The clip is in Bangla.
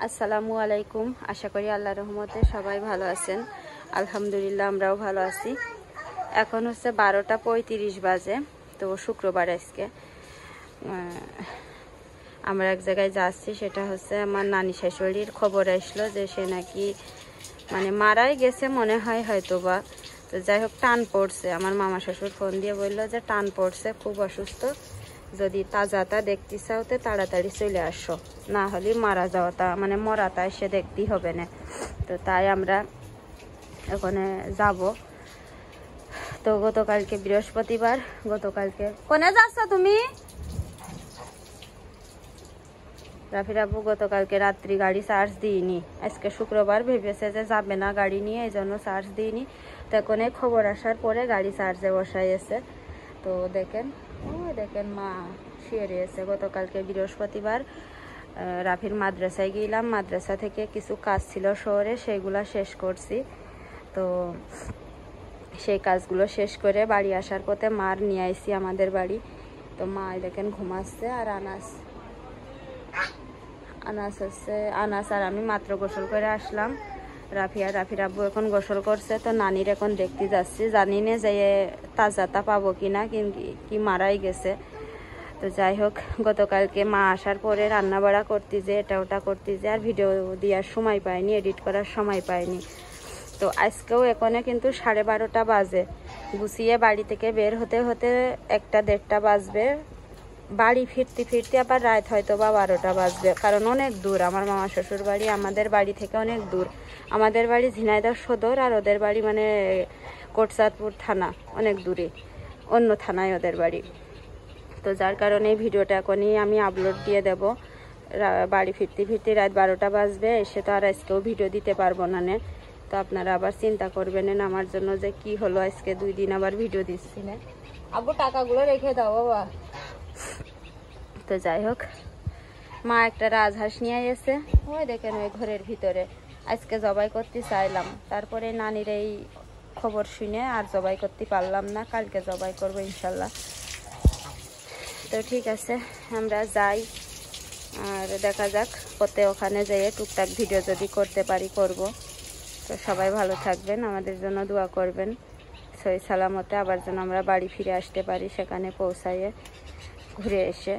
আসসালামু আলাইকুম। আশা করি আল্লাহর রহমতে সবাই ভালো আছেন। আলহামদুলিল্লাহ আমরাও ভালো আছি। এখন হচ্ছে 12টা 35 বাজে। তো শুক্রবার আজকে আমরা এক জায়গায় যাচ্ছি, সেটা হচ্ছে আমার নানি শাশুড়ির খবর আসলো যে সে নাকি মানে মারাই গেছে মনে হয় হয়তো বা। তো যাই হোক টান পড়ছে, আমার মামা শ্বশুর ফোন দিয়ে বললো যে টান পড়ছে, খুব অসুস্থ, যদি তাজাটা দেখতে চাও তো তাড়াতাড়ি চলে আসো, না হলে মারা যাওয়াটা মানে মরাটা এসে দেখতেই হবে না। তো তাই আমরা ওখানে যাব। তো গতকালকে বৃহস্পতিবার, গতকালকে কোনে যাচ্ছ তুমি? রাফির আব্বু গতকালকে রাত্রি গাড়ি চার্জ দিইনি, আজকে শুক্রবার ভেবেছে যে যাবে না গাড়ি নিয়ে, এই জন্য চার্জ দিইনি। তো এখন খবর আসার পরে গাড়ি চার্জে বসাইছে। তো দেখেন দেখেন মা শুয়ে রয়েছে। গতকালকে বৃহস্পতিবার রাফির মাদ্রাসায় গেলাম, মাদ্রাসা থেকে কিছু কাজ ছিল শহরে, সেগুলো শেষ করছি। তো সেই কাজগুলো শেষ করে বাড়ি আসার পথে মার নিয়ে আইসি আমাদের বাড়ি। তো মা দেখেন ঘুমাচ্ছে, আর আনাস আর আমি মাত্র গোসল করে আসলাম। রাফির আব্বু এখন গোসল করছে। তো নানির এখন দেখতে যাচ্ছি, জানি না যে তাজাটা পাবো কিনা, কি মারাই গেছে। তো যাই হোক, গতকালকে মা আসার পরে রান্না বাড়া করতে যে এটা ওটা করতে যে আর ভিডিও দেওয়ার সময় পাইনি, এডিট করার সময় পাইনি। তো আজকেও এখানে কিন্তু 12:30 বাজে, গুছিয়ে বাড়ি থেকে বের হতে হতে 1টা 1:30 বাজবে, বাড়ি ফিরতে ফিরতে আবার রাত হয়তো বা 12টা বাজবে, কারণ অনেক দূর আমার মামা শ্বশুর বাড়ি আমাদের বাড়ি থেকে অনেক দূর। আমাদের বাড়ি ঝিনাইদহ সদর, আর ওদের বাড়ি মানে কোটচাঁদপুর থানা, অনেক দূরে, অন্য থানায় ওদের বাড়ি। তো যার কারণে ভিডিওটা এখনই আমি আপলোড দিয়ে দেব। বাড়ি ফিরতে ফিরতে রাত 12টা বাজবে, এসে তো আর আজকেও ভিডিও দিতে পারবো না। তো আপনারা আবার চিন্তা করবেন না আমার জন্য যে কি হলো, আজকে 2 দিন আবার ভিডিও দিচ্ছি না। আব্বু টাকাগুলো রেখে দাও বাবা। তো যাই হোক, মা একটা রাজহাঁস নিয়ে এসে, ওই দেখেন ওই ঘরের ভিতরে। আজকে জবাই করতে চাইলাম, তারপরে নানির এই খবর শুনে আর জবাই করতে পারলাম না, কালকে জবাই করবো ইনশাল্লাহ। তো ঠিক আছে, আমরা যাই, আর দেখা যাক পথে ওখানে যেয়ে টুকটাক ভিডিও যদি করতে পারি করব। তো সবাই ভালো থাকবেন, আমাদের জন্য দোয়া করবেন, সহি সালামতে আবার যেন আমরা বাড়ি ফিরে আসতে পারি, সেখানে পৌঁছাইয়ে ঘুরে এসে।